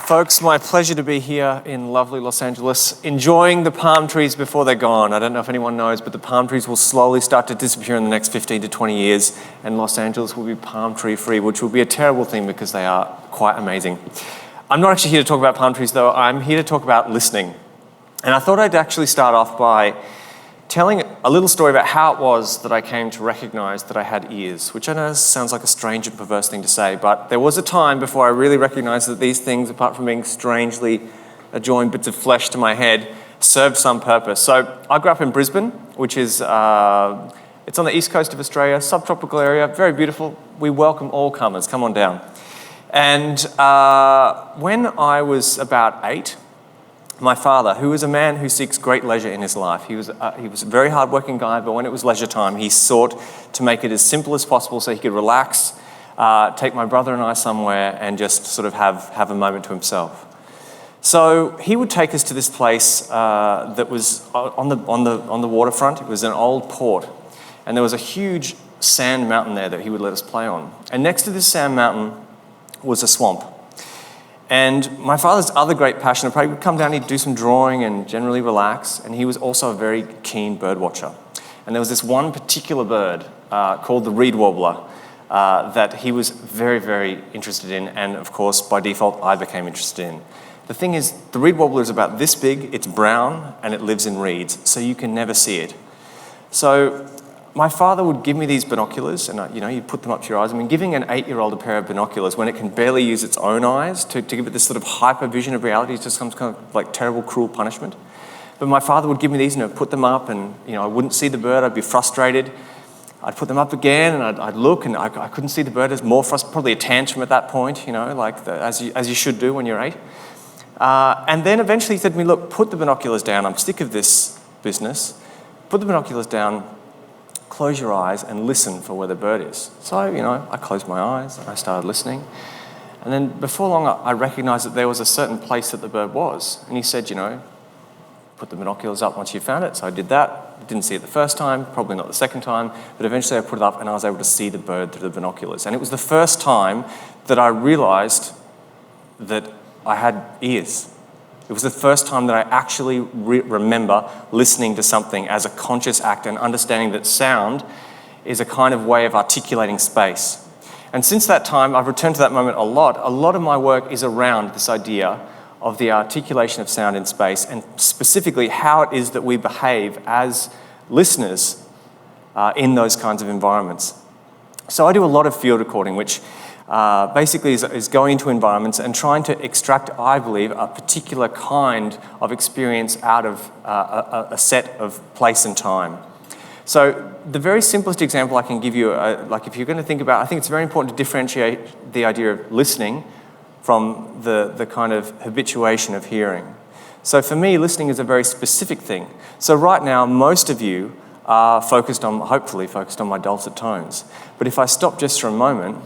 Folks, my pleasure to be here in lovely Los Angeles, enjoying the palm trees before they're gone. I don't know if anyone knows, but the palm trees will slowly start to disappear in the next 15 to 20 years, and Los Angeles will be palm tree free, which will be a terrible thing because they are quite amazing. I'm not actually here to talk about palm trees though, I'm here to talk about listening. And I thought I'd actually start off by telling a little story about how it was that I came to recognize that I had ears, which I know sounds like a strange and perverse thing to say, but there was a time before I really recognized that these things, apart from being strangely adjoined bits of flesh to my head, served some purpose. So I grew up in Brisbane, which is, it's on the east coast of Australia, subtropical area, very beautiful. We welcome all comers, come on down. And when I was about 8, my father, who was a man who seeks great leisure in his life, he was a very hard-working guy, but when it was leisure time, he sought to make it as simple as possible so he could relax, take my brother and I somewhere, and just sort of have a moment to himself. So he would take us to this place that was on the waterfront. It was an old port, and there was a huge sand mountain there that he would let us play on. And next to this sand mountain was a swamp. And my father's other great passion, he would come down, he'd do some drawing and generally relax, and he was also a very keen bird watcher. And there was this one particular bird called the reed warbler that he was very, very interested in, and of course, by default, I became interested in. The thing is, the reed warbler is about this big, it's brown, and it lives in reeds, so you can never see it. So my father would give me these binoculars, and you'd put them up to your eyes. I mean, giving an 8-year-old a pair of binoculars when it can barely use its own eyes to give it this sort of hyper vision of reality is just some kind of like terrible, cruel punishment. But my father would give me these, and I'd put them up, and I wouldn't see the bird. I'd be frustrated. I'd put them up again, and I'd look, and I couldn't see the bird. As more frustrated, probably a tantrum at that point, as you should do when you're 8. And then eventually he said to me, "Look, put the binoculars down. I'm sick of this business. Put the binoculars down. Close your eyes and listen for where the bird is." So, I closed my eyes and I started listening. And then before long, I recognized that there was a certain place that the bird was. And he said, put the binoculars up once you found it. So I did that. Didn't see it the first time, probably not the second time, but eventually I put it up and I was able to see the bird through the binoculars. And it was the first time that I realized that I had ears. It was the first time that I actually remember listening to something as a conscious act and understanding that sound is a kind of way of articulating space. And since that time, I've returned to that moment a lot. A lot of my work is around this idea of the articulation of sound in space, and specifically how it is that we behave as listeners in those kinds of environments. So I do a lot of field recording, which basically is going into environments and trying to extract, I believe, a particular kind of experience out of a set of place and time. So the very simplest example I can give you, if you're going to think about, I think it's very important to differentiate the idea of listening from the kind of habituation of hearing. So for me, listening is a very specific thing. So right now, most of you are hopefully focused on my dulcet tones. But if I stop just for a moment,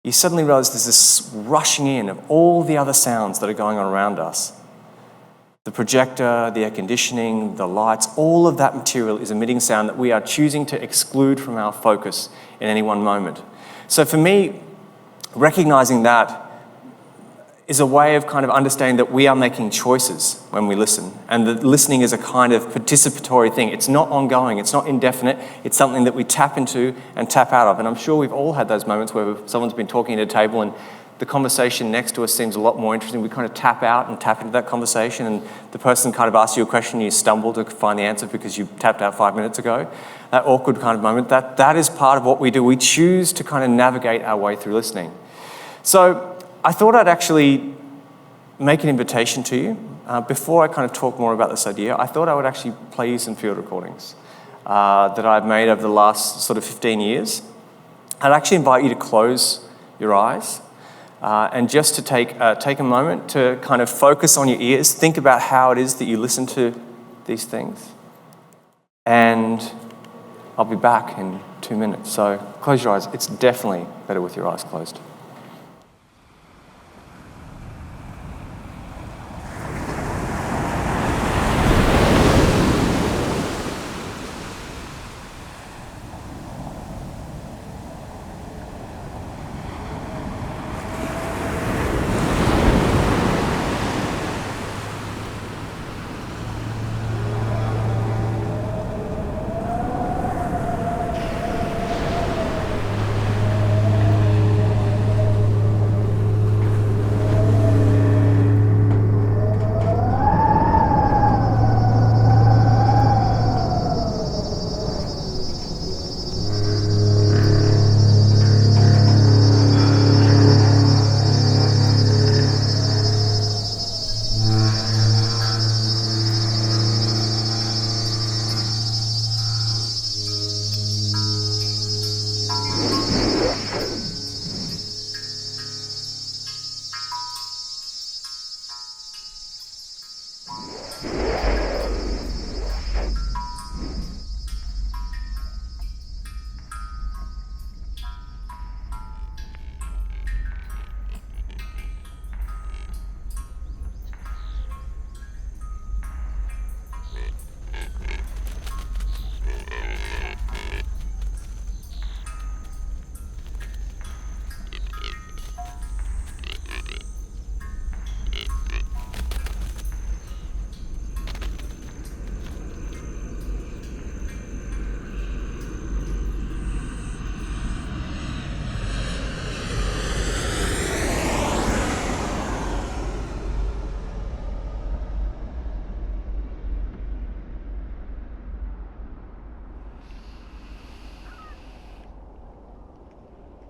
you suddenly realize there's this rushing in of all the other sounds that are going on around us. The projector, the air conditioning, the lights, all of that material is emitting sound that we are choosing to exclude from our focus in any one moment. So for me, recognizing that is a way of kind of understanding that we are making choices when we listen, and that listening is a kind of participatory thing. It's not ongoing, it's not indefinite, it's something that we tap into and tap out of. And I'm sure we've all had those moments where someone's been talking at a table and the conversation next to us seems a lot more interesting. We kind of tap out and tap into that conversation, and the person kind of asks you a question and you stumble to find the answer because you tapped out 5 minutes ago. That awkward kind of moment, that is part of what we do. We choose to kind of navigate our way through listening. So I thought I'd actually make an invitation to you. Before I kind of talk more about this idea, I thought I would actually play you some field recordings that I've made over the last sort of 15 years. I'd actually invite you to close your eyes and just to take a moment to kind of focus on your ears, think about how it is that you listen to these things. And I'll be back in 2 minutes. So close your eyes. It's definitely better with your eyes closed.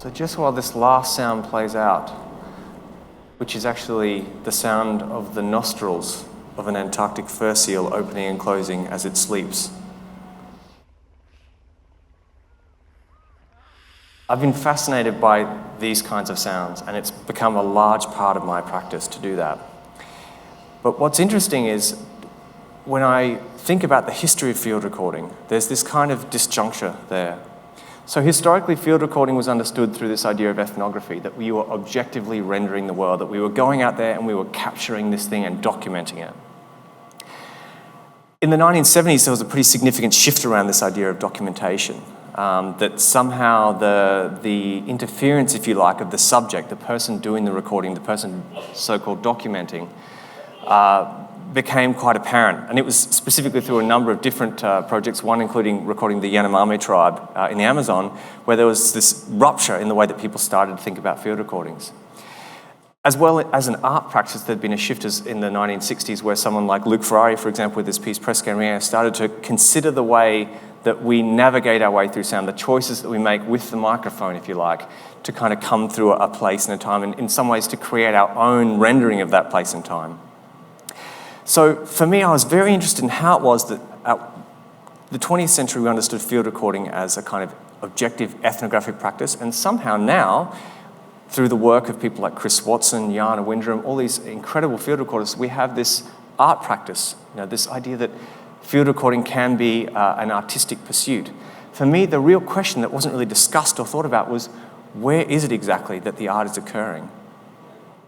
So just while this last sound plays out, which is actually the sound of the nostrils of an Antarctic fur seal opening and closing as it sleeps. I've been fascinated by these kinds of sounds, and it's become a large part of my practice to do that. But what's interesting is, when I think about the history of field recording, there's this kind of disjuncture there. So historically, field recording was understood through this idea of ethnography, that we were objectively rendering the world, that we were going out there and we were capturing this thing and documenting it. In the 1970s, there was a pretty significant shift around this idea of documentation, that somehow the interference, if you like, of the subject, the person doing the recording, the person so-called documenting, became quite apparent. And it was specifically through a number of different projects, one including recording the Yanomami tribe in the Amazon, where there was this rupture in the way that people started to think about field recordings. As well as an art practice, there'd been a shift in the 1960s where someone like Luc Ferrari, for example, with his piece Presque Rien, started to consider the way that we navigate our way through sound, the choices that we make with the microphone, if you like, to kind of come through a place and a time, and in some ways to create our own rendering of that place and time. So for me, I was very interested in how it was that the 20th century we understood field recording as a kind of objective ethnographic practice, and somehow now, through the work of people like Chris Watson, Jana Windrum, all these incredible field recorders, we have this art practice, this idea that field recording can be an artistic pursuit. For me, the real question that wasn't really discussed or thought about was, where is it exactly that the art is occurring?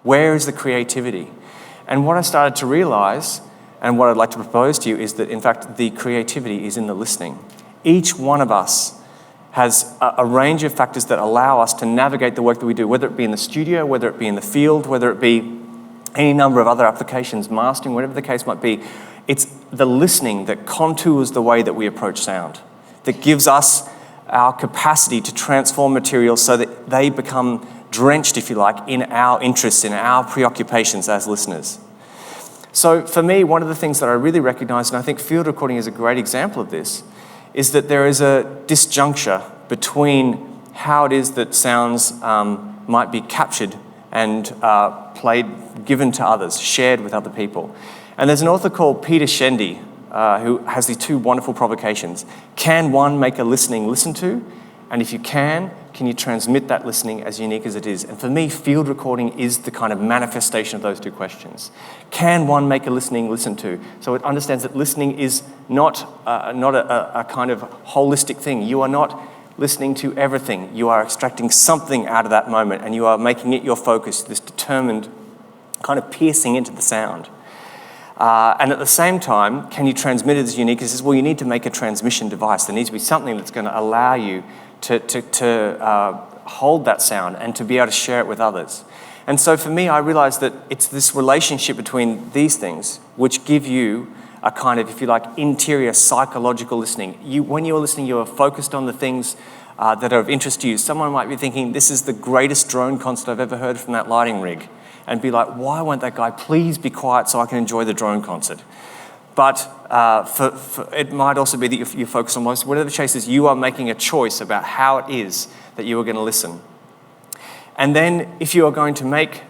Where is the creativity? And what I started to realize, and what I'd like to propose to you, is that in fact the creativity is in the listening. Each one of us has a range of factors that allow us to navigate the work that we do, whether it be in the studio, whether it be in the field, whether it be any number of other applications, mastering, whatever the case might be. It's the listening that contours the way that we approach sound, that gives us our capacity to transform materials so that they become drenched, if you like, in our interests, in our preoccupations as listeners. So for me, one of the things that I really recognize, and I think field recording is a great example of this, is that there is a disjuncture between how it is that sounds might be captured and played, given to others, shared with other people. And there's an author called Peter Shendy who has these two wonderful provocations. Can one make a listening listen to? And if you can you transmit that listening as unique as it is? And for me, field recording is the kind of manifestation of those two questions. Can one make a listening listen to? So it understands that listening is not a kind of holistic thing. You are not listening to everything. You are extracting something out of that moment, and you are making it your focus, this determined kind of piercing into the sound. And at the same time, can you transmit it as unique as this? Well, you need to make a transmission device. There needs to be something that's going to allow you to hold that sound and to be able to share it with others. And so for me, I realized that it's this relationship between these things which give you a kind of, if you like, interior psychological listening. When you're listening, you are focused on the things that are of interest to you. Someone might be thinking, this is the greatest drone concert I've ever heard from that lighting rig. And be like, why won't that guy please be quiet so I can enjoy the drone concert? But it might also be that you're focused on most, whatever the case is, you are making a choice about how it is that you are going to listen. And then if you are going to make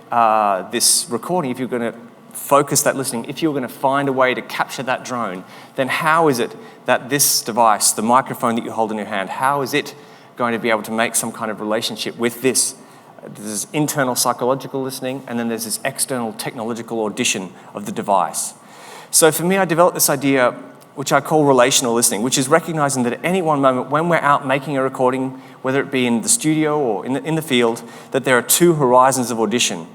this recording, if you're going to focus that listening, if you're going to find a way to capture that drone, then how is it that this device, the microphone that you hold in your hand, how is it going to be able to make some kind of relationship with this? There's internal psychological listening, and then there's this external technological audition of the device. So for me, I developed this idea, which I call relational listening, which is recognizing that at any one moment, when we're out making a recording, whether it be in the studio or in the field, that there are two horizons of audition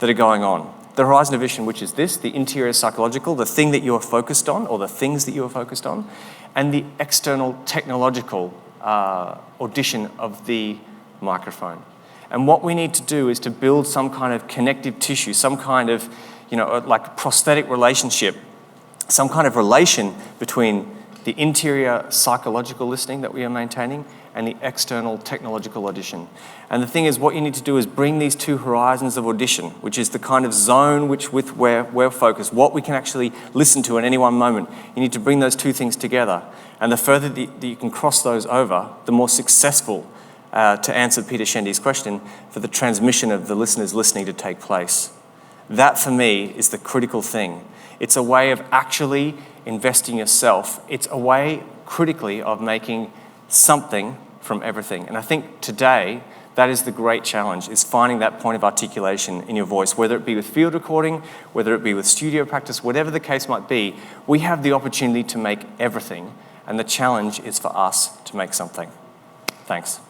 that are going on. The horizon of audition, which is this, the interior psychological, the thing that you are focused on, or the things that you are focused on, and the external technological audition of the microphone. And what we need to do is to build some kind of connective tissue, some kind of, like prosthetic relationship, some kind of relation between the interior psychological listening that we are maintaining and the external technological audition. And the thing is, what you need to do is bring these two horizons of audition, which is the kind of zone where we're focused, what we can actually listen to at any one moment. You need to bring those two things together. And the further that you can cross those over, the more successful to answer Peter Shendy's question, for the transmission of the listeners listening to take place. That, for me, is the critical thing. It's a way of actually investing yourself. It's a way, critically, of making something from everything. And I think today, that is the great challenge, is finding that point of articulation in your voice, whether it be with field recording, whether it be with studio practice, whatever the case might be. We have the opportunity to make everything, and the challenge is for us to make something. Thanks.